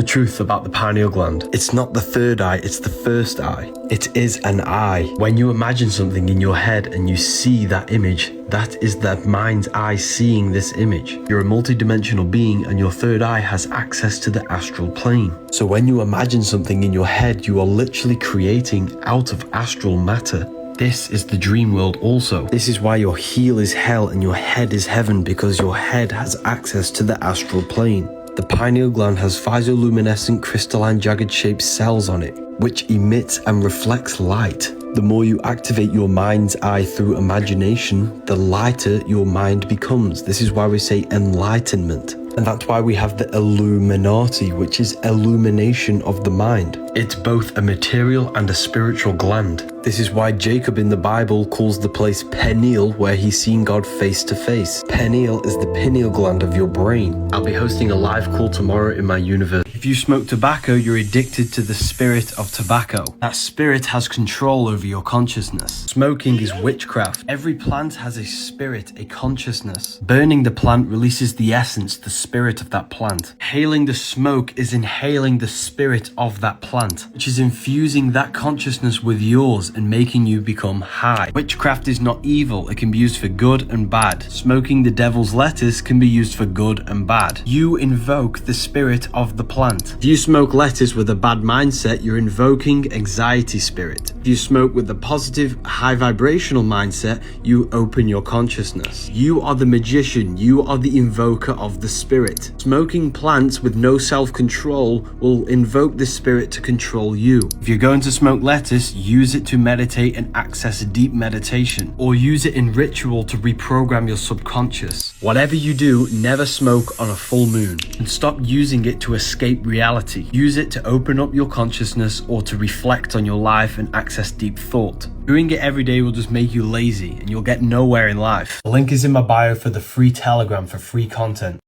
truth about the pineal gland. It's not the third eye, it's the first eye. It is an eye. When you imagine something in your head and you see that image, that is that mind's eye seeing this image. You're a multidimensional being and your third eye has access to the astral plane. So when you imagine something in your head, you are literally creating out of astral matter. This is the dream world also. This is why your heel is hell and your head is heaven, because your head has access to the astral plane. The pineal gland has physioluminescent crystalline jagged shaped cells on it, which emits and reflects light. The more you activate your mind's eye through imagination, the lighter your mind becomes. This is why we say enlightenment. And that's why we have the Illuminati, which is illumination of the mind. It's both a material and a spiritual gland. This is why Jacob in the Bible calls the place Peniel, where he's seen God face to face. Peniel is the pineal gland of your brain. I'll be hosting a live call tomorrow in my universe. If you smoke tobacco, you're addicted to the spirit of tobacco. That spirit has control over your consciousness. Smoking is witchcraft. Every plant has a spirit, a consciousness. Burning the plant releases the essence, the spirit of that plant. Inhaling the smoke is inhaling the spirit of that plant, which is infusing that consciousness with yours and making you become high. Witchcraft is not evil. It can be used for good and bad. Smoking the devil's lettuce can be used for good and bad. You invoke the spirit of the plant. If you smoke lettuce with a bad mindset, you're invoking anxiety spirit. If you smoke with a positive, high vibrational mindset, you open your consciousness. You are the magician. You are the invoker of the spirit. Smoking plants with no self-control will invoke the spirit to control you. If you're going to smoke lettuce, use it to meditate and access deep meditation, or use it in ritual to reprogram your subconscious. Whatever you do, never smoke on a full moon, and stop using it to escape reality. Use it to open up your consciousness or to reflect on your life and access deep thought. Doing it every day will just make you lazy and you'll get nowhere in life. The link is in my bio for the free Telegram for free content.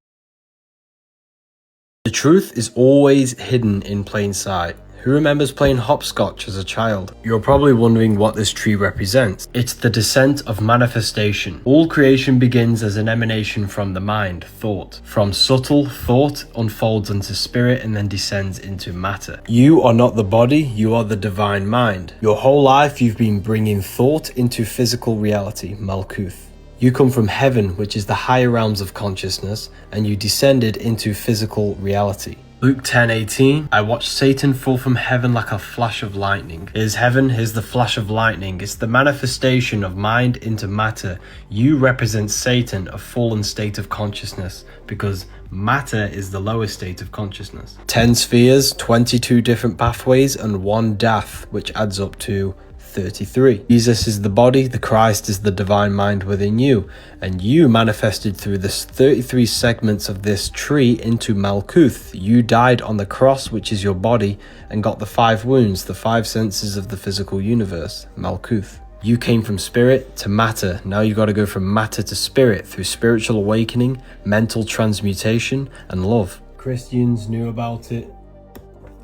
The truth is always hidden in plain sight. Who remembers playing hopscotch as a child? You're probably wondering what this tree represents. It's the descent of manifestation. All creation begins as an emanation from the mind, thought. From subtle, thought unfolds into spirit and then descends into matter. You are not the body, you are the divine mind. Your whole life you've been bringing thought into physical reality, Malkuth. You come from heaven, which is the higher realms of consciousness, and you descended into physical reality. Luke 10:18, I watched Satan fall from heaven like a flash of lightning. Here's heaven, here's the flash of lightning. It's the manifestation of mind into matter. You represent Satan, a fallen state of consciousness, because matter is the lowest state of consciousness. 10 spheres, 22 different pathways, and 1 death, which adds up to 33. Jesus is the body, the Christ is the divine mind within you, and you manifested through this 33 segments of this tree into Malkuth. You died on the cross, which is your body, and got the 5 wounds, the 5 senses of the physical universe, Malkuth. You came from spirit to matter. Now you got to go from matter to spirit through spiritual awakening, mental transmutation, and love. Christians knew about it,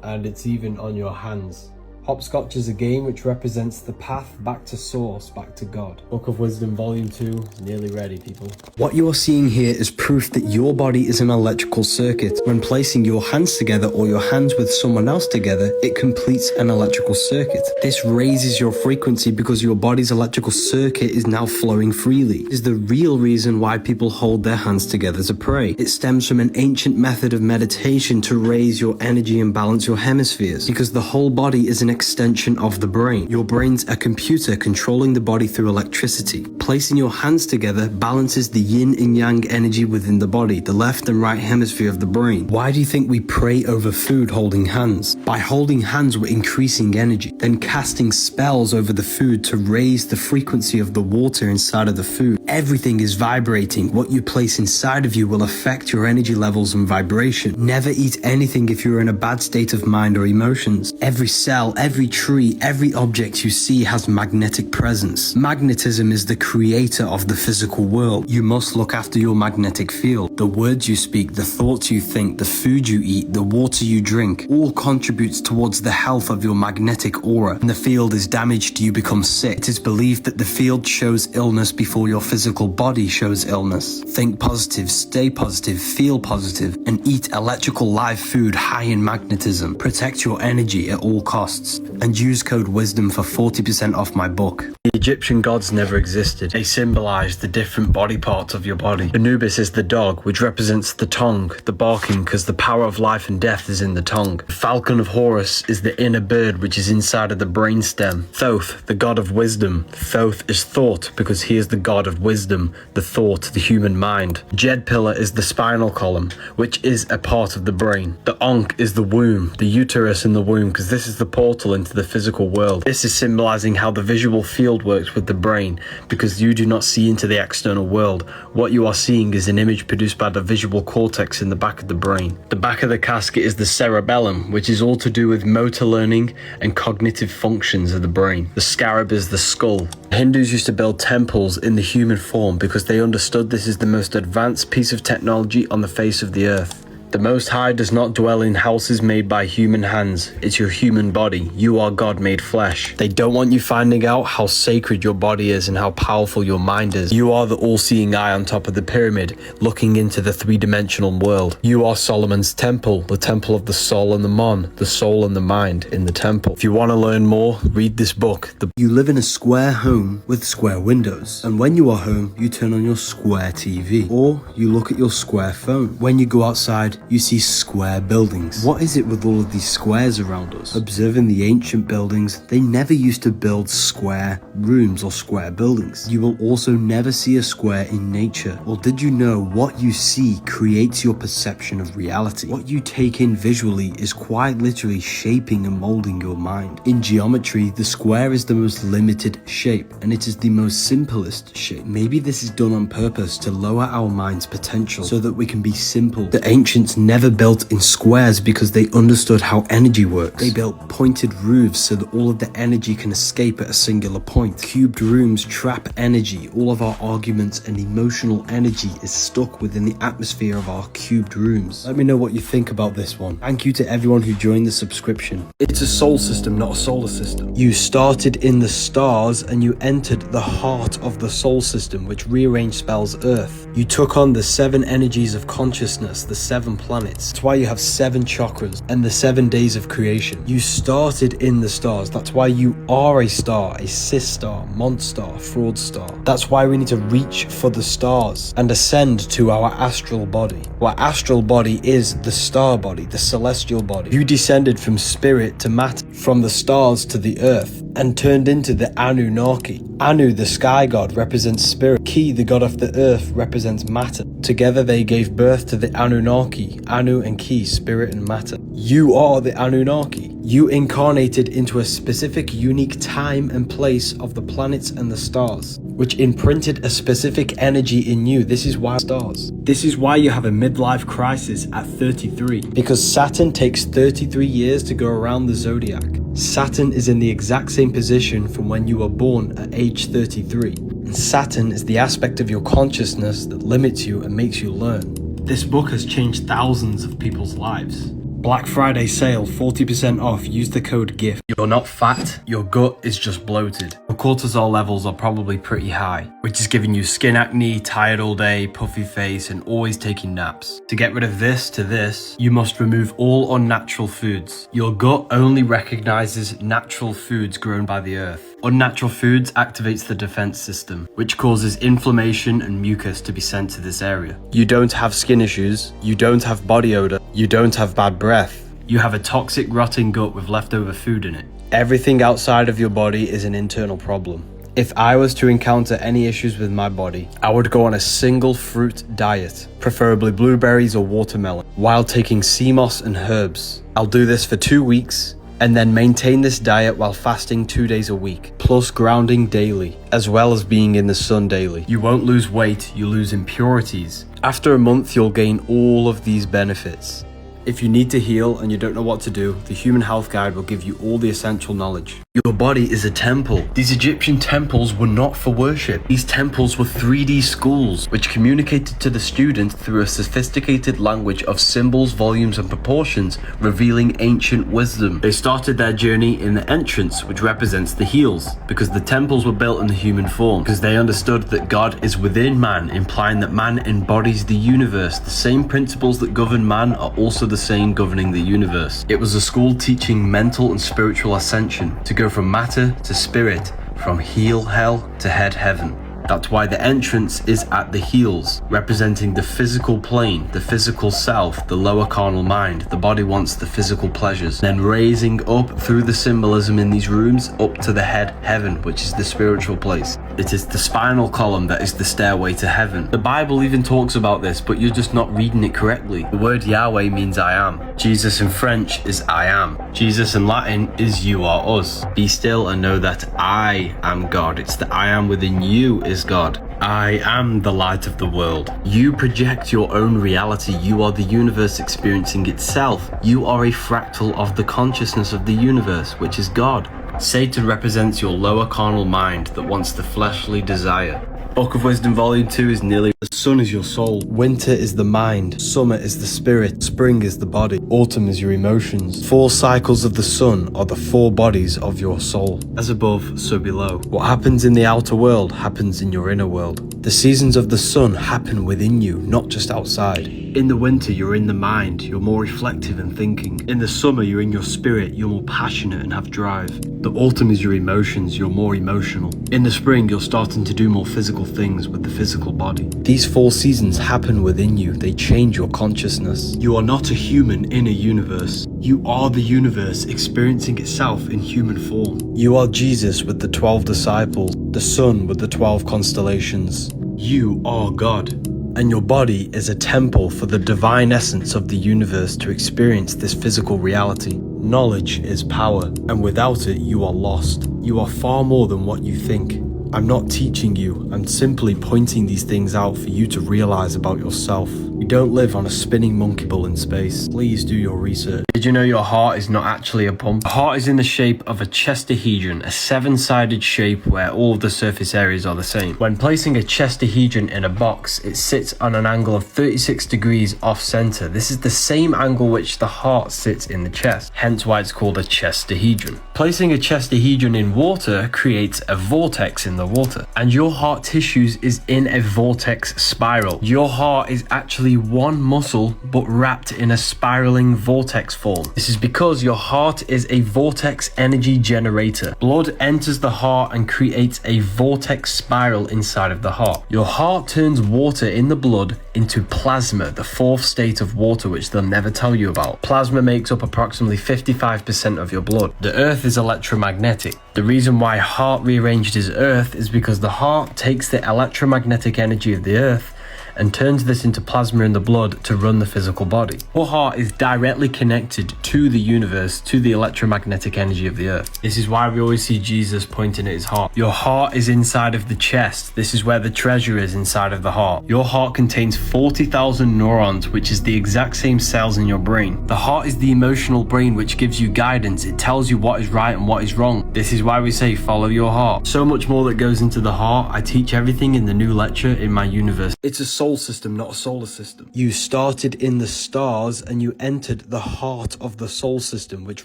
and it's even on your hands. Hopscotch is a game which represents the path back to source, back to God. Book of Wisdom Volume 2 is nearly ready, people. What you are seeing here is proof that your body is an electrical circuit. When placing your hands together or your hands with someone else together, it completes an electrical circuit. This raises your frequency because your body's electrical circuit is now flowing freely. It is the real reason why people hold their hands together to pray. It stems from an ancient method of meditation to raise your energy and balance your hemispheres, because the whole body is an extension of the brain. Your brain's a computer controlling the body through electricity. Placing your hands together balances the yin and yang energy within the body, the left and right hemisphere of the brain. Why do you think we pray over food holding hands? By holding hands, we're increasing energy, then casting spells over the food to raise the frequency of the water inside of the food. Everything is vibrating. What you place inside of you will affect your energy levels and vibration. Never eat anything if you're in a bad state of mind or emotions. Every cell, every tree, every object you see has magnetic presence. Magnetism is the creator of the physical world. You must look after your magnetic field. The words you speak, the thoughts you think, the food you eat, the water you drink, all contributes towards the health of your magnetic aura. When the field is damaged, you become sick. It is believed that the field shows illness before your physical body shows illness. Think positive, stay positive, feel positive, and eat electrical live food high in magnetism. Protect your energy at all costs, and use code WISDOM for 40% off my book. The Egyptian gods never existed. They symbolize the different body parts of your body. Anubis is the dog, which represents the tongue, the barking, because the power of life and death is in the tongue. The falcon of Horus is the inner bird, which is inside of the brainstem. Thoth, the god of wisdom. Thoth is thought, because he is the god of wisdom, the thought, the human mind. Jed pillar is the spinal column, which is a part of the brain. The Ankh is the womb, the uterus in the womb, because this is the portal into the physical world. This is symbolizing how the visual field works with the brain, because you do not see into the external world. What you are seeing is an image produced by the visual cortex in the back of the brain. The back of the casket is the cerebellum, which is all to do with motor learning and cognitive functions of the brain. The scarab is the skull. Hindus used to build temples in the human form because they understood this is the most advanced piece of technology on the face of the earth. The Most High does not dwell in houses made by human hands. It's your human body. You are God made flesh. They don't want you finding out how sacred your body is and how powerful your mind is. You are the all-seeing eye on top of the pyramid, looking into the three-dimensional world. You are Solomon's temple, the temple of the soul and the mon, the soul and the mind in the temple. If you want to learn more, read this book. You live in a square home with square windows, and when you are home, you turn on your square TV, or you look at your square phone. When you go outside, you see square buildings. What is it with all of these squares around us? Observing the ancient buildings, they never used to build square rooms or square buildings. You will also never see a square in nature. Or did you know what you see creates your perception of reality? What you take in visually is quite literally shaping and molding your mind. In geometry, the square is the most limited shape, and it is the most simplest shape. Maybe this is done on purpose to lower our mind's potential so that we can be simple. The ancients never built in squares because they understood how energy works. They built pointed roofs so that all of the energy can escape at a singular point. Cubed rooms trap energy. All of our arguments and emotional energy is stuck within the atmosphere of our cubed rooms. Let me know what you think about this one. Thank you to everyone who joined the subscription. It's a soul system, not a solar system. You started in the stars and you entered the heart of the soul system, which rearranged spells Earth. You took on the 7 energies of consciousness, the 7 planets. That's why you have 7 chakras and the 7 days of creation. You started in the stars. That's why you are a star, a cis star, monstar, fraud star. That's why we need to reach for the stars and ascend to our astral body. Our astral body is the star body, the celestial body. You descended from spirit to matter, from the stars to the earth, and turned into the Anunnaki. Anu, the sky god, represents spirit. Ki, the god of the earth, represents matter. Together they gave birth to the Anunnaki. Anu and Ki, spirit and matter. You are the Anunnaki. You incarnated into a specific unique time and place of the planets and the stars, which imprinted a specific energy in you. This is why stars. This is why you have a midlife crisis at 33. Because Saturn takes 33 years to go around the zodiac. Saturn is in the exact same position from when you were born at age 33. And Saturn is the aspect of your consciousness that limits you and makes you learn. This book has changed thousands of people's lives. Black Friday sale, 40% off. Use the code GIFT. You're not fat, your gut is just bloated. Your cortisol levels are probably pretty high, which is giving you skin acne, tired all day, puffy face, and always taking naps. To get rid of this, you must remove all unnatural foods. Your gut only recognizes natural foods grown by the earth. Unnatural foods activates the defense system, which causes inflammation and mucus to be sent to this area. You don't have skin issues, you don't have body odor, you don't have bad breath. You have a toxic, rotting gut with leftover food in it. Everything outside of your body is an internal problem. If I was to encounter any issues with my body, I would go on a single fruit diet, preferably blueberries or watermelon, while taking sea moss and herbs. I'll do this for 2 weeks, and then maintain this diet while fasting 2 days a week, plus grounding daily, as well as being in the sun daily. You won't lose weight, you lose impurities. After a month, you'll gain all of these benefits. If you need to heal and you don't know what to do, the Human Health Guide will give you all the essential knowledge. Your body is a temple. These Egyptian temples were not for worship. These temples were 3D schools, which communicated to the student through a sophisticated language of symbols, volumes, and proportions, revealing ancient wisdom. They started their journey in the entrance, which represents the heels, because the temples were built in the human form, because they understood that God is within man, implying that man embodies the universe. The same principles that govern man are also the same governing the universe. It was a school teaching mental and spiritual ascension, to go from matter to spirit, from heel hell to head heaven. That's why the entrance is at the heels, representing the physical plane, the physical self, the lower carnal mind. The body wants the physical pleasures. Then raising up through the symbolism in these rooms up to the head heaven, which is the spiritual place. It is the spinal column that is the stairway to heaven. The Bible even talks about this, but you're just not reading it correctly. The word Yahweh means I am. Jesus in French is I am. Jesus in Latin is you are us. Be still and know that I am God. It's the I am within you is God. I am the light of the world. You project your own reality. You are the universe experiencing itself. You are a fractal of the consciousness of the universe, which is God. Satan represents your lower carnal mind that wants the fleshly desire. Book of Wisdom Volume 2 is nearly the sun is your soul. Winter is the mind. Summer is the spirit. Spring is the body. Autumn is your emotions. 4 cycles of the sun are the 4 bodies of your soul. As above, so below. What happens in the outer world happens in your inner world. The seasons of the sun happen within you, not just outside. In the winter, you're in the mind. You're more reflective and thinking. In the summer, you're in your spirit. You're more passionate and have drive. The autumn is your emotions. You're more emotional. In the spring, you're starting to do more physical things with the physical body. These 4 seasons happen within you. They change your consciousness. You are not a human in a universe. You are the universe experiencing itself in human form. You are Jesus with the 12 disciples, the sun with the 12 constellations. You are God. And your body is a temple for the divine essence of the universe to experience this physical reality. Knowledge is power, and without it, you are lost. You are far more than what you think. I'm not teaching you, I'm simply pointing these things out for you to realize about yourself. You don't live on a spinning monkey ball in space. Please do your research. Did you know your heart is not actually a pump? The heart is in the shape of a chestahedron, a 7-sided shape where all of the surface areas are the same. When placing a chestahedron in a box, it sits on an angle of 36 degrees off center. This is the same angle which the heart sits in the chest, hence why it's called a chestahedron. Placing a chestahedron in water creates a vortex in the water, and your heart tissues is in a vortex spiral. Your heart is actually one muscle but wrapped in a spiraling vortex form. This is because your heart is a vortex energy generator. Blood enters the heart and creates a vortex spiral inside of the heart. Your heart turns water in the blood into plasma, the 4th state of water, which they'll never tell you about. Plasma makes up approximately 55% of your blood. The earth is electromagnetic. The reason why heart rearranged is earth is because the heart takes the electromagnetic energy of the earth and turns this into plasma in the blood to run the physical body. Your heart is directly connected to the universe, to the electromagnetic energy of the earth. This is why we always see Jesus pointing at his heart. Your heart is inside of the chest. This is where the treasure is, inside of the heart. Your heart contains 40,000 neurons, which is the exact same cells in your brain. The heart is the emotional brain which gives you guidance. It tells you what is right and what is wrong. This is why we say follow your heart. So much more that goes into the heart. I teach everything in the new lecture in my universe. It's a soul system, not a solar system. You started in the stars and you entered the heart of the soul system, which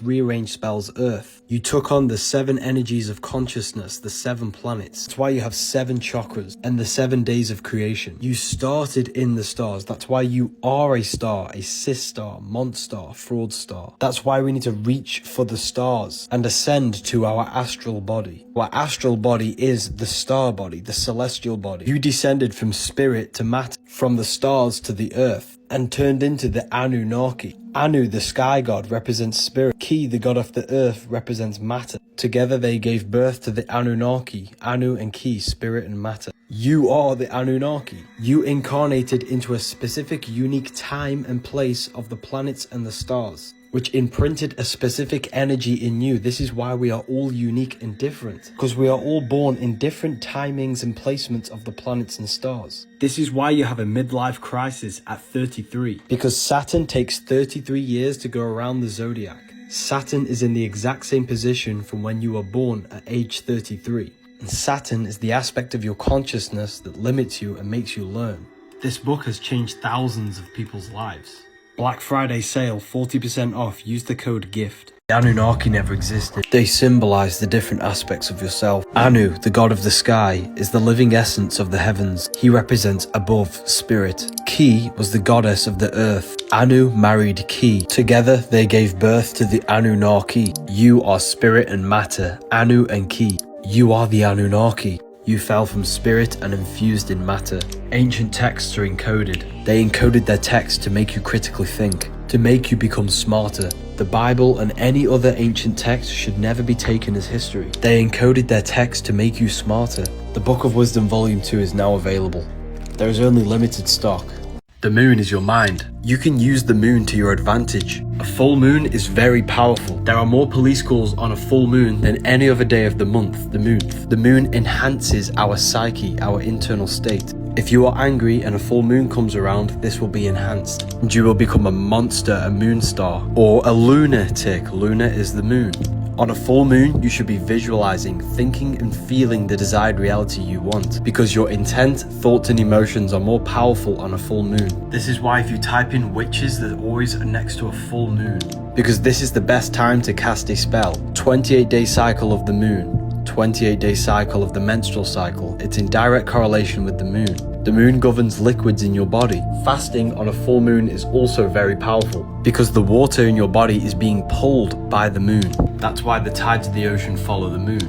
rearranged spells Earth. You took on the 7 energies of consciousness, the 7 planets. That's why you have 7 chakras and the 7 days of creation. You started in the stars. That's why you are a star, a cis star, monstar, fraud star. That's why we need to reach for the stars and ascend to our astral body. Our astral body is the star body, the celestial body. You descended from spirit to matter, from the stars to the earth, and turned into the Anunnaki. Anu, the sky god, represents spirit. Ki, the god of the earth, represents matter. Together they gave birth to the Anunnaki. Anu and Ki, spirit and matter. You are the Anunnaki. You incarnated into a specific, unique time and place of the planets and the stars. which imprinted a specific energy in you. This is why we are all unique and different, because we are all born in different timings and placements of the planets and stars. This is why you have a midlife crisis at 33, because Saturn takes 33 years to go around the zodiac. Saturn is in the exact same position from when you were born at age 33. And Saturn is the aspect of your consciousness that limits you and makes you learn. This book has changed thousands of people's lives. Black Friday sale, 40% off, use the code GIFT. The Anunnaki never existed. They symbolize the different aspects of yourself. Anu, the god of the sky, is the living essence of the heavens. He represents above, spirit. Ki was the goddess of the earth. Anu married Ki. Together, they gave birth to the Anunnaki. You are spirit and matter, Anu and Ki. You are the Anunnaki. You fell from spirit and infused in matter. Ancient texts are encoded. They encoded their text to make you critically think, to make you become smarter. The Bible and any other ancient text should never be taken as history. They encoded their text to make you smarter. The Book of Wisdom Volume 2 is now available. There is only limited stock. The moon is your mind. You can use the moon to your advantage. A full moon is very powerful. There are more police calls on a full moon than any other day of the month, the moon. The moon enhances our psyche, our internal state. If you are angry and a full moon comes around, this will be enhanced. And you will become a monster, a moon star, or a lunatic. Luna is the moon. On a full moon, you should be visualizing, thinking and feeling the desired reality you want, because your intent, thoughts and emotions are more powerful on a full moon. This is why if you type in witches, they're always next to a full moon, because this is the best time to cast a spell. 28-day cycle of the moon, 28-day cycle of the menstrual cycle. It's in direct correlation with the moon. The moon governs liquids in your body. Fasting on a full moon is also very powerful, because the water in your body is being pulled by the moon. That's why the tides of the ocean follow the moon.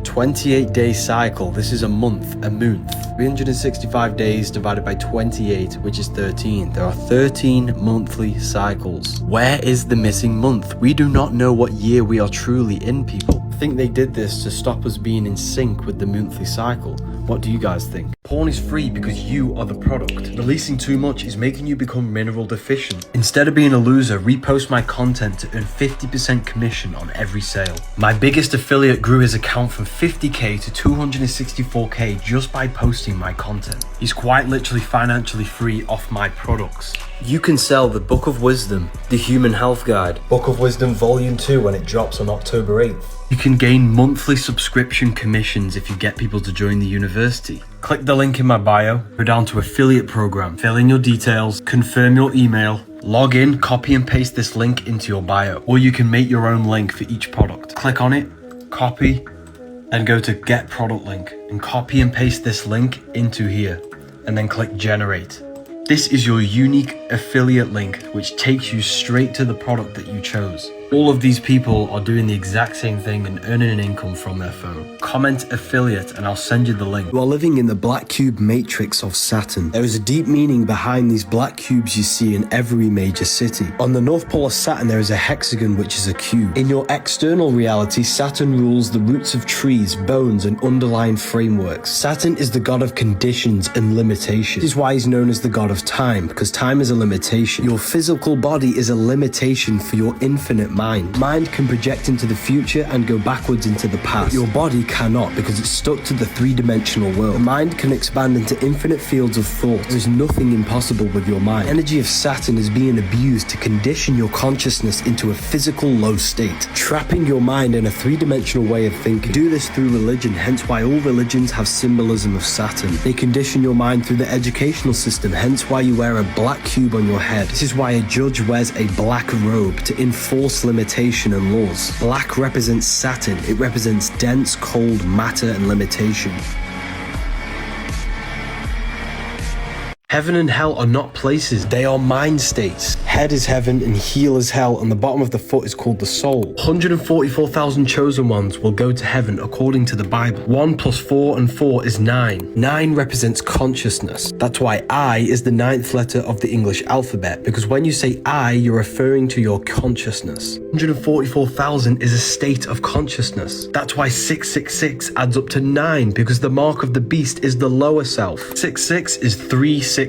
28-day cycle, this is a month, a moon. 365 days divided by 28, which is 13. There are 13 monthly cycles. Where is the missing month? We do not know what year we are truly in, people. I think they did this to stop us being in sync with the monthly cycle. What do you guys think? Porn is free because you are the product. Releasing too much is making you become mineral deficient. Instead of being a loser, repost my content to earn 50% commission on every sale. My biggest affiliate grew his account from 50k to 264k just by posting my content. He's quite literally financially free off my products. You can sell the Book of Wisdom, the Human Health Guide, Book of Wisdom Volume 2 when it drops on October 8th. You can gain monthly subscription commissions if you get people to join the university. Click the link in my bio, go down to affiliate program, fill in your details, confirm your email, log in, copy and paste this link into your bio, or you can make your own link for each product. Click on it, copy, and go to get product link and copy and paste this link into here, and then click generate. This is your unique affiliate link, which takes you straight to the product that you chose. All of these people are doing the exact same thing and earning an income from their phone. Comment affiliate and I'll send you the link. You are living in the black cube matrix of Saturn. There is a deep meaning behind these black cubes you see in every major city. On the North Pole of Saturn there is a hexagon, which is a cube. In your external reality, Saturn rules the roots of trees, bones and underlying frameworks. Saturn is the god of conditions and limitations. This is why he's known as the god of time, because time is a limitation. Your physical body is a limitation for your infinite mind. Mind can project into the future and go backwards into the past. But your body cannot, because it's stuck to the three-dimensional world. The mind can expand into infinite fields of thought. There is nothing impossible with your mind. The energy of Saturn is being abused to condition your consciousness into a physical low state, trapping your mind in a three-dimensional way of thinking. Do this through religion, hence why all religions have symbolism of Saturn. They condition your mind through the educational system, hence why you wear a black cube on your head. This is why a judge wears a black robe, to enforce limitation and laws. Black represents Saturn. It represents dense, cold matter and limitation. Heaven and hell are not places, they are mind states. Head is heaven and heel is hell, and the bottom of the foot is called the soul. 144,000 chosen ones will go to heaven according to the Bible. 1 + 4 and 4 is 9. 9 represents consciousness. That's why I is the 9th letter of the English alphabet, because when you say I, you're referring to your consciousness. 144,000 is a state of consciousness. That's why 666 adds up to 9, because the mark of the beast is the lower self. 66 is 3 sixes.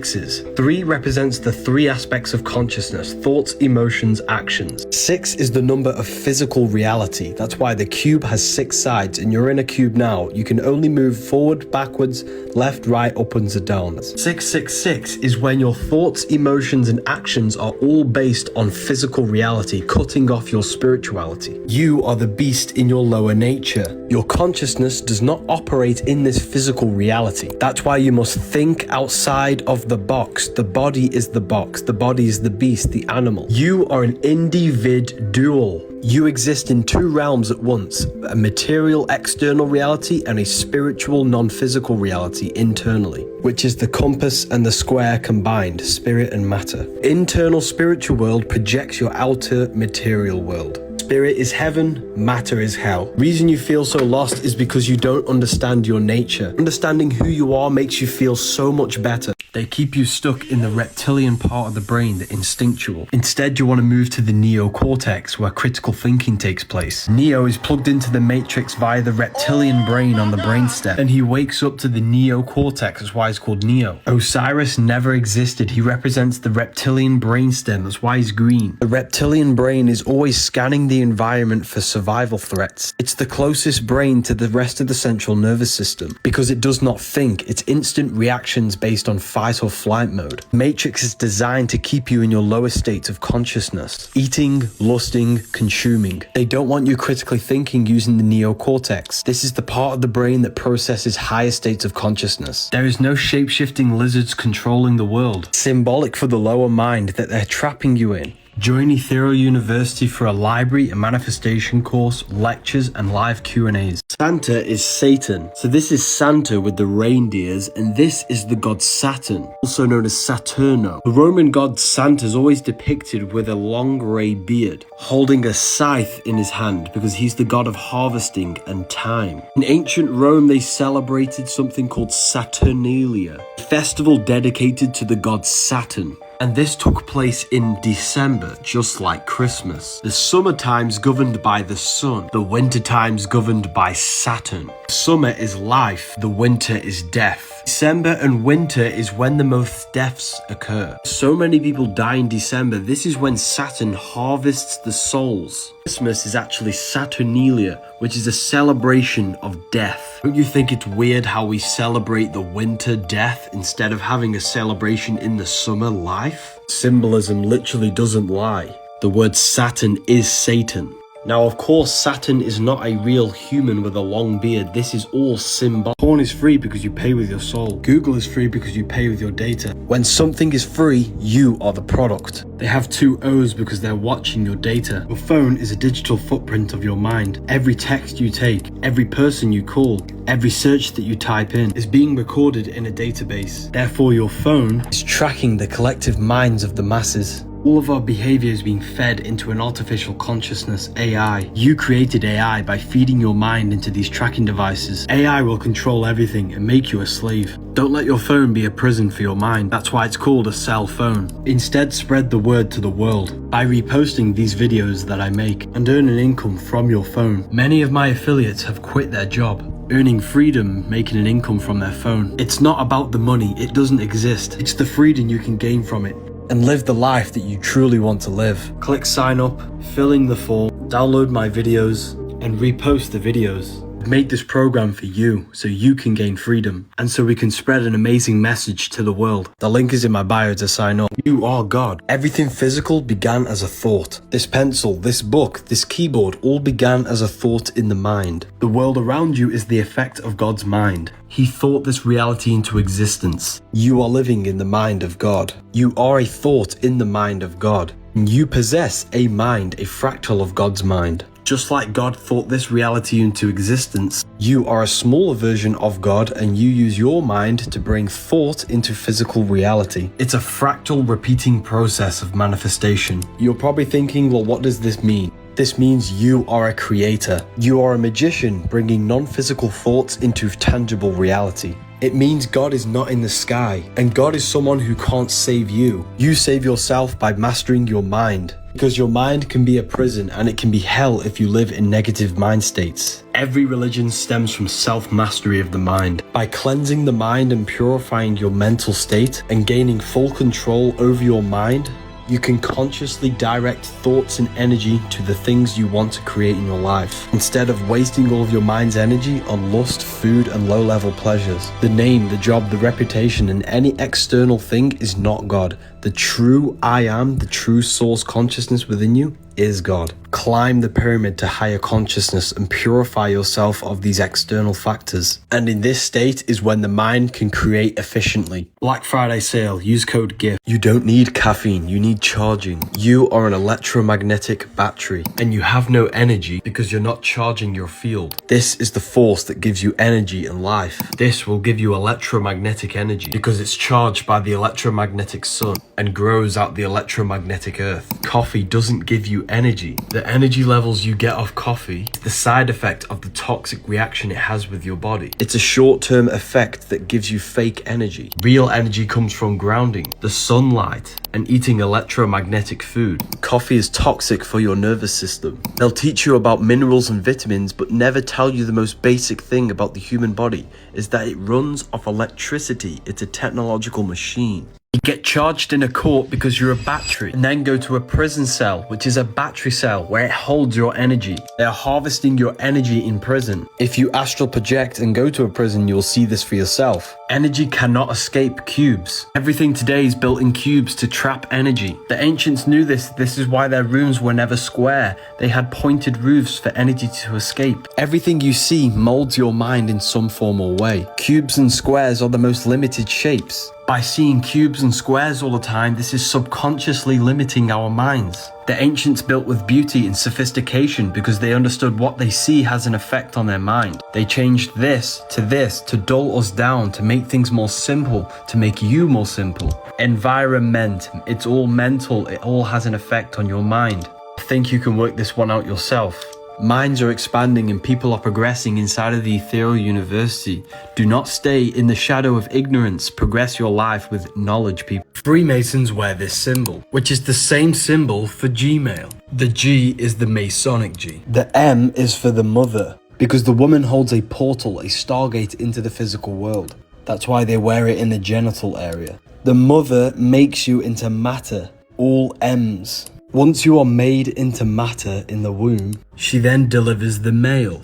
3 represents the 3 aspects of consciousness: thoughts, emotions, actions. 6 is the number of physical reality. That's why the cube has 6 sides, and you're in a cube now. You can only move forward, backwards, left, right, upwards, and downs. 666 is when your thoughts, emotions, and actions are all based on physical reality, cutting off your spirituality. You are the beast in your lower nature. Your consciousness does not operate in this physical reality. That's why you must think outside of the box. The body is the box. The body is the beast, the animal. You are an individual. You exist in 2 realms at once, a material external reality and a spiritual non-physical reality internally, which is the compass and the square combined, spirit and matter. Internal spiritual world projects your outer material world. Spirit is heaven, matter is hell. Reason you feel so lost is because you don't understand your nature. Understanding who you are makes you feel so much better. They keep you stuck in the reptilian part of the brain, the instinctual. Instead, you want to move to the neocortex, where critical thinking takes place. Neo is plugged into the matrix via the reptilian brain on the brainstem, and he wakes up to the neocortex. That's why it's called Neo. Osiris never existed. He represents the reptilian brainstem. That's why he's green. The reptilian brain is always scanning the environment for survival threats. It's the closest brain to the rest of the central nervous system because it does not think. It's instant reactions based on fight or flight mode. Matrix is designed to keep you in your lower states of consciousness, eating, lusting, consuming. They don't want you critically thinking using the neocortex. This is the part of the brain that processes higher states of consciousness. There is no shape-shifting lizards controlling the world. Symbolic for the lower mind that they're trapping you in. Join Ethereal University for a library, a manifestation course, lectures, and live Q&As. Santa is Satan. So this is Santa with the reindeers, and this is the god Saturn, also known as Saturno. The Roman god Santa is always depicted with a long grey beard, holding a scythe in his hand because he's the god of harvesting and time. In ancient Rome, they celebrated something called Saturnalia, a festival dedicated to the god Saturn. And this took place in December, just like Christmas. The summer times governed by the sun, the winter times governed by Saturn. Summer is life, the winter is death. December and winter is when the most deaths occur. So many people die in December. This is when Saturn harvests the souls. Christmas is actually Saturnalia, which is a celebration of death. Don't you think it's weird how we celebrate the winter death instead of having a celebration in the summer life? Symbolism literally doesn't lie. The word Saturn is Satan. Now, of course, Saturn is not a real human with a long beard. This is all symbol. Porn is free because you pay with your soul. Google is free because you pay with your data. When something is free, you are the product. They have 2 O's because they're watching your data. Your phone is a digital footprint of your mind. Every text you take, every person you call, every search that you type in is being recorded in a database. Therefore, your phone is tracking the collective minds of the masses. All of our behavior is being fed into an artificial consciousness, AI. You created AI by feeding your mind into these tracking devices. AI will control everything and make you a slave. Don't let your phone be a prison for your mind. That's why it's called a cell phone. Instead, spread the word to the world by reposting these videos that I make and earn an income from your phone. Many of my affiliates have quit their job, earning freedom, making an income from their phone. It's not about the money, it doesn't exist. It's the freedom you can gain from it and live the life that you truly want to live. Click sign up, fill in the form, download my videos, and repost the videos. I've made this program for you so you can gain freedom and so we can spread an amazing message to the world. The link is in my bio to sign up. You are God. Everything physical began as a thought. This pencil, this book, this keyboard all began as a thought in the mind. The world around you is the effect of God's mind. He thought this reality into existence. You are living in the mind of God. You are a thought in the mind of God. You possess a mind, a fractal of God's mind. Just like God thought this reality into existence, you are a smaller version of God and you use your mind to bring thought into physical reality. It's a fractal repeating process of manifestation. You're probably thinking, well, what does this mean? This means you are a creator. You are a magician bringing non-physical thoughts into tangible reality. It means God is not in the sky, and God is someone who can't save you. You save yourself by mastering your mind, because your mind can be a prison and it can be hell if you live in negative mind states. Every religion stems from self-mastery of the mind. By cleansing the mind and purifying your mental state and gaining full control over your mind, You can consciously direct thoughts and energy to the things you want to create in your life, instead of wasting all of your mind's energy on lust, food, and low-level pleasures. The name, the job, the reputation, and any external thing is not God. The true I am, the true source consciousness within you, is God. Climb the pyramid to higher consciousness and purify yourself of these external factors. And in this state is when the mind can create efficiently. Black Friday sale, use code GIFT. You don't need caffeine, you need charging. You are an electromagnetic battery, and you have no energy because you're not charging your field. This is the force that gives you energy and life. This will give you electromagnetic energy because it's charged by the electromagnetic sun and grows out the electromagnetic earth. Coffee doesn't give you energy. The energy levels you get off coffee is the side effect of the toxic reaction it has with your body. It's a short-term effect that gives you fake energy. Real energy comes from grounding, the sunlight, and eating electromagnetic food. Coffee is toxic for your nervous system. They'll teach you about minerals and vitamins, but never tell you the most basic thing about the human body is that it runs off electricity. It's a technological machine. You get charged in a court because you're a battery, and then go to a prison cell, which is a battery cell where it holds your energy. They are harvesting your energy in prison. If you astral project and go to a prison, you'll see this for yourself. Energy cannot escape cubes. Everything today is built in cubes to trap energy. The ancients knew this. This is why their rooms were never square. They had pointed roofs for energy to escape. Everything you see molds your mind in some form or way. Cubes and squares are the most limited shapes. By seeing cubes and squares all the time, this is subconsciously limiting our minds. The ancients built with beauty and sophistication because they understood what they see has an effect on their mind. They changed this to dull us down, to make things more simple, to make you more simple. Environment, it's all mental, it all has an effect on your mind. I think you can work this one out yourself. Minds are expanding and people are progressing inside of the ethereal university. Do not stay in the shadow of ignorance. Progress your life with knowledge, people. Freemasons wear this symbol, which is the same symbol for Gmail. The G is the Masonic G. The M is for the mother, because the woman holds a portal, a stargate into the physical world. That's why they wear it in the genital area. The mother makes you into matter, all M's. Once you are made into matter in the womb, she then delivers the male.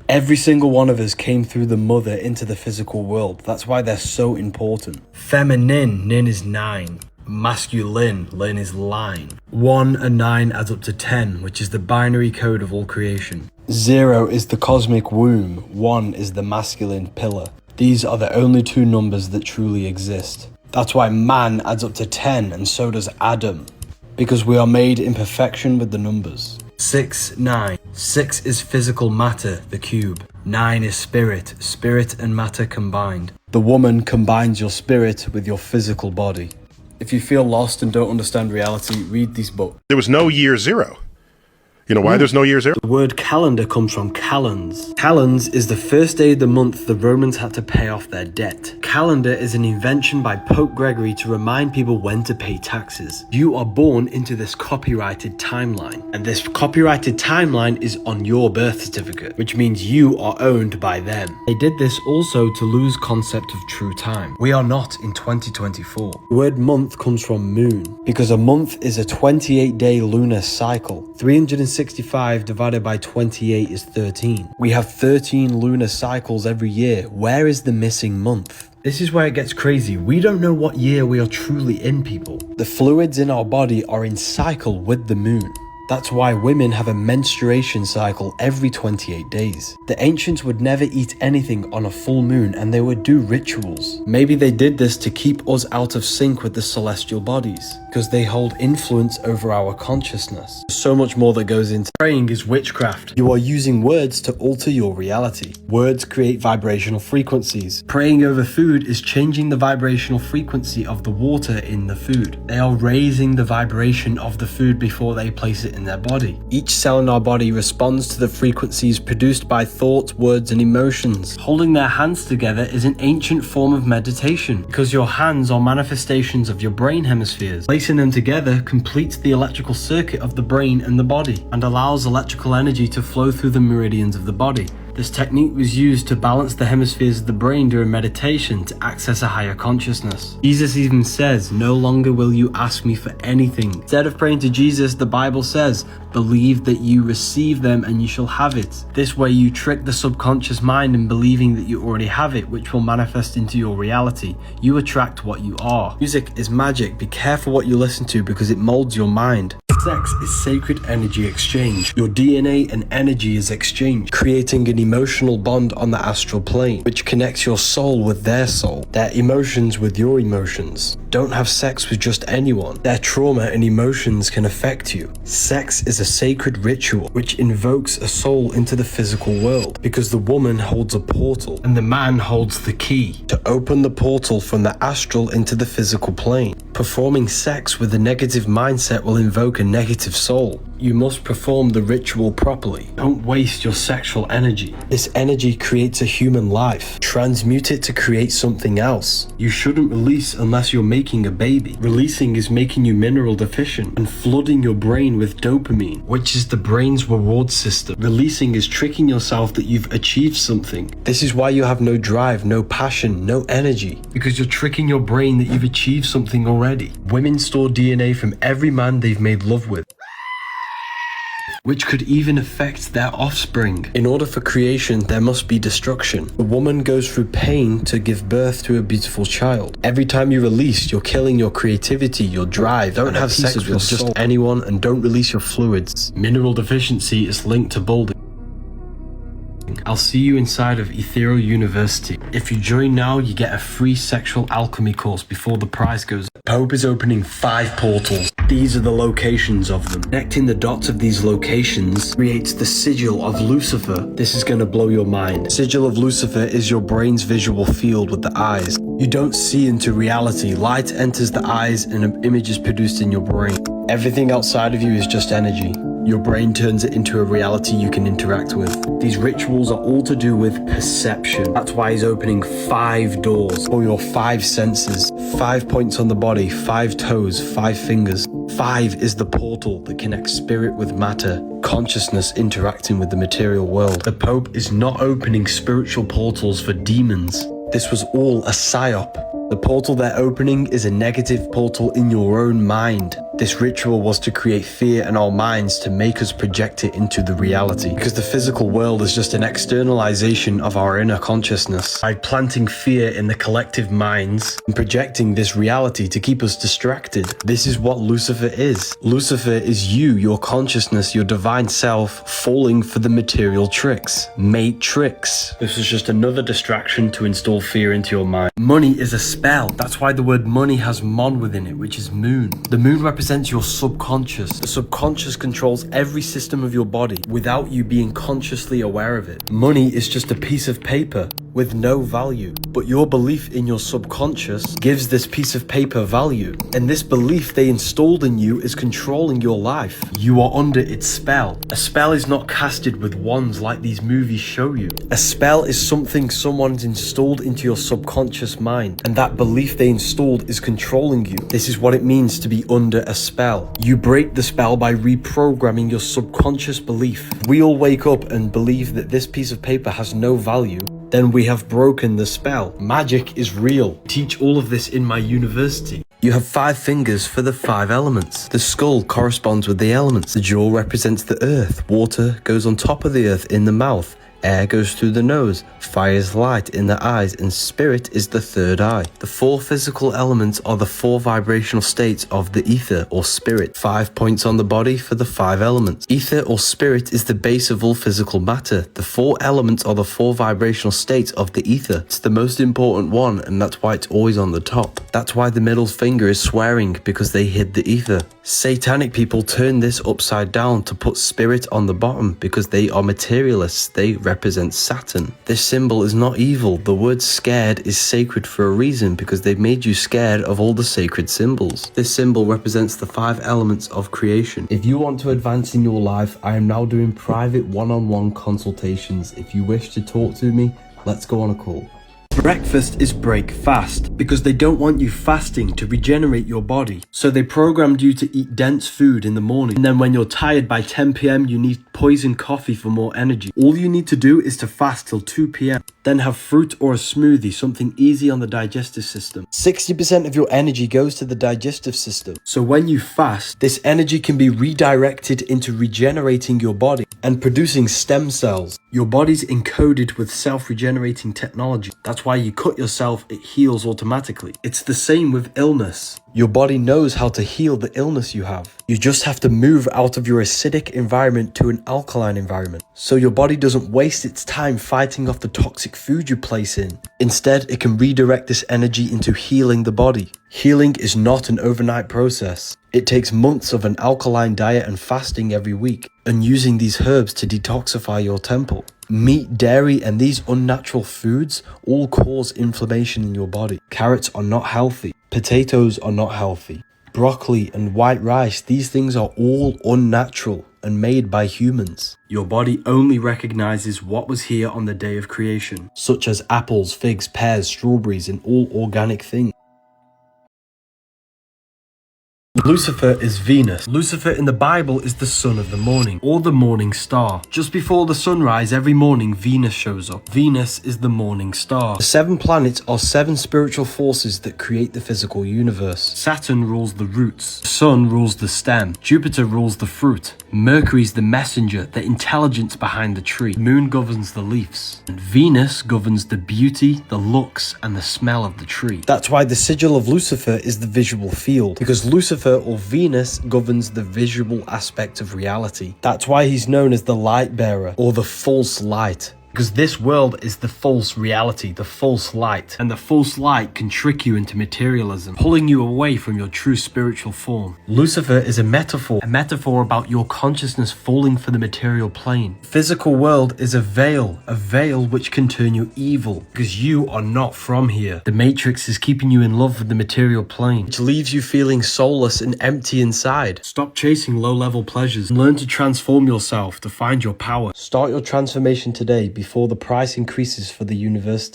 Every single one of us came through the mother into the physical world. That's why they're so important. Feminine, nin is 9. Masculine, lin is line. 1 and 9 adds up to 10, which is the binary code of all creation. 0 is the cosmic womb. 1 is the masculine pillar. These are the only two numbers that truly exist. That's why man adds up to 10, and so does Adam. Because we are made in perfection with the numbers. 6, 9. 6 is physical matter, the cube. 9 is spirit, spirit and matter combined. The woman combines your spirit with your physical body. If you feel lost and don't understand reality, read these books. There was no year 0. You know why there's no year 0? The word calendar comes from calends. Calends is the first day of the month the Romans had to pay off their debt. Calendar is an invention by Pope Gregory to remind people when to pay taxes. You are born into this copyrighted timeline, and this copyrighted timeline is on your birth certificate, which means you are owned by them. They did this also to lose concept of true time. We are not in 2024. The word month comes from moon, because a month is a 28-day lunar cycle. 365 divided by 28 is 13. We have 13 lunar cycles every year. Where is the missing month? This is where it gets crazy. We don't know what year we are truly in, people. The fluids in our body are in cycle with the moon. That's why women have a menstruation cycle every 28 days. The ancients would never eat anything on a full moon, and they would do rituals. Maybe they did this to keep us out of sync with the celestial bodies, because they hold influence over our consciousness. There's so much more that goes into praying is witchcraft. You are using words to alter your reality. Words create vibrational frequencies. Praying over food is changing the vibrational frequency of the water in the food. They are raising the vibration of the food before they place it in their body. Each cell in our body responds to the frequencies produced by thoughts, words, and emotions. Holding their hands together is an ancient form of meditation, because your hands are manifestations of your brain hemispheres. Placing them together completes the electrical circuit of the brain and the body, and allows electrical energy to flow through the meridians of the body. This technique was used to balance the hemispheres of the brain during meditation to access a higher consciousness. Jesus even says, "No longer will you ask me for anything." Instead of praying to Jesus, the Bible says, "Believe that you receive them and you shall have it." This way you trick the subconscious mind in believing that you already have it, which will manifest into your reality. You attract what you are. Music is magic. Be careful what you listen to because it molds your mind. Sex is sacred energy exchange. Your DNA and energy is exchanged, creating an emotional bond on the astral plane, which connects your soul with their soul, their emotions with your emotions. Don't have sex with just anyone. Their trauma and emotions can affect you. Sex is a sacred ritual which invokes a soul into the physical world, because the woman holds a portal and the man holds the key to open the portal from the astral into the physical plane. Performing sex with a negative mindset will invoke a negative soul. You must perform the ritual properly. Don't waste your sexual energy. This energy creates a human life. Transmute it to create something else. You shouldn't release unless you're making a baby. Releasing is making you mineral deficient and flooding your brain with dopamine, which is the brain's reward system. Releasing is tricking yourself that you've achieved something. This is why you have no drive, no passion, no energy, because you're tricking your brain that you've achieved something already. Women store DNA from every man they've made love with, which could even affect their offspring. In order for creation, there must be destruction. The woman goes through pain to give birth to a beautiful child. Every time you release, you're killing your creativity, your drive. Don't have sex with just anyone and don't release your fluids. Mineral deficiency is linked to balding. I'll see you inside of Ethereal University. If you join now, you get a free sexual alchemy course before the prize goes. Pope is opening 5 portals. These are the locations of them. Connecting the dots of these locations creates the sigil of Lucifer. This is going to blow your mind. Sigil of Lucifer is your brain's visual field with the eyes. You don't see into reality. Light enters the eyes and an image is produced in your brain. Everything outside of you is just energy. Your brain turns it into a reality you can interact with. These rituals are all to do with perception. That's why he's opening 5 doors for your 5 senses. 5 points on the body, 5 toes, 5 fingers. 5 is the portal that connects spirit with matter, consciousness interacting with the material world. The Pope is not opening spiritual portals for demons. This was all a psyop. The portal they're opening is a negative portal in your own mind. This ritual was to create fear in our minds to make us project it into the reality, because the physical world is just an externalization of our inner consciousness. By planting fear in the collective minds and projecting this reality to keep us distracted, this is what Lucifer is. Lucifer is you, your consciousness, your divine self, falling for the material tricks. Matrix. This is just another distraction to install fear into your mind. Money is a spell. That's why the word money has mon within it, which is moon. The moon represents your subconscious. The subconscious controls every system of your body without you being consciously aware of it. Money is just a piece of paper with no value, but your belief in your subconscious gives this piece of paper value, and this belief they installed in you is controlling your life. You are under its spell. A spell is not casted with wands like these movies show you. A spell is something someone's installed into your subconscious mind, and that belief they installed is controlling you. This is what it means to be under a spell. You break the spell by reprogramming your subconscious belief. We all wake up and believe that this piece of paper has no value, then we have broken the spell. Magic is real. Teach all of this in my university. You have 5 fingers for the 5 elements. The skull corresponds with the elements. The jaw represents the earth. Water goes on top of the earth in the mouth. Air goes through the nose, fire is light in the eyes, and spirit is the 3rd eye. The 4 physical elements are the 4 vibrational states of the ether or spirit. 5 points on the body for the 5 elements. Ether or spirit is the base of all physical matter. The 4 elements are the 4 vibrational states of the ether. It's the most important one, and that's why it's always on the top. That's why the middle finger is swearing, because they hid the ether. Satanic people turn this upside down to put spirit on the bottom because they are materialists. They represent Saturn. This symbol is not evil. The word scared is sacred for a reason, because they've made you scared of all the sacred symbols. This symbol represents the 5 elements of creation. If you want to advance in your life, I am now doing private one-on-one consultations. If you wish to talk to me, let's go on a call. Breakfast is break fast because they don't want you fasting to regenerate your body. So they programmed you to eat dense food in the morning, and then when you're tired by 10 p.m. you need poison coffee for more energy. All you need to do is to fast till 2 p.m. Then have fruit or a smoothie, something easy on the digestive system. 60% of your energy goes to the digestive system. So when you fast, this energy can be redirected into regenerating your body and producing stem cells. Your body's encoded with self-regenerating technology. That's why you cut yourself, it heals automatically. It's the same with illness. Your body knows how to heal the illness you have. You just have to move out of your acidic environment to an alkaline environment. So your body doesn't waste its time fighting off the toxic food you place in. Instead, it can redirect this energy into healing the body. Healing is not an overnight process. It takes months of an alkaline diet and fasting every week, and using these herbs to detoxify your temple. Meat, dairy, and these unnatural foods all cause inflammation in your body. Carrots are not healthy. Potatoes are not healthy. Broccoli and white rice, these things are all unnatural and made by humans. Your body only recognizes what was here on the day of creation, such as apples, figs, pears, strawberries, and all organic things. Lucifer is Venus. Lucifer in the Bible is the son of the morning, or the morning star. Just before the sunrise every morning, Venus shows up. Venus is the morning star. The 7 planets are 7 spiritual forces that create the physical universe. Saturn rules the roots. The sun rules the stem. Jupiter rules the fruit. Mercury's the messenger, the intelligence behind the tree. The moon governs the leaves. And Venus governs the beauty, the looks, and the smell of the tree. That's why the sigil of Lucifer is the visual field, because Lucifer or Venus governs the visual aspect of reality. That's why he's known as the light bearer or the false light. Because this world is the false reality, the false light. And the false light can trick you into materialism, pulling you away from your true spiritual form. Lucifer is a metaphor about your consciousness falling for the material plane. The physical world is a veil which can turn you evil, because you are not from here. The Matrix is keeping you in love with the material plane, which leaves you feeling soulless and empty inside. Stop chasing low-level pleasures and learn to transform yourself to find your power. Start your transformation today before the price increases for the university.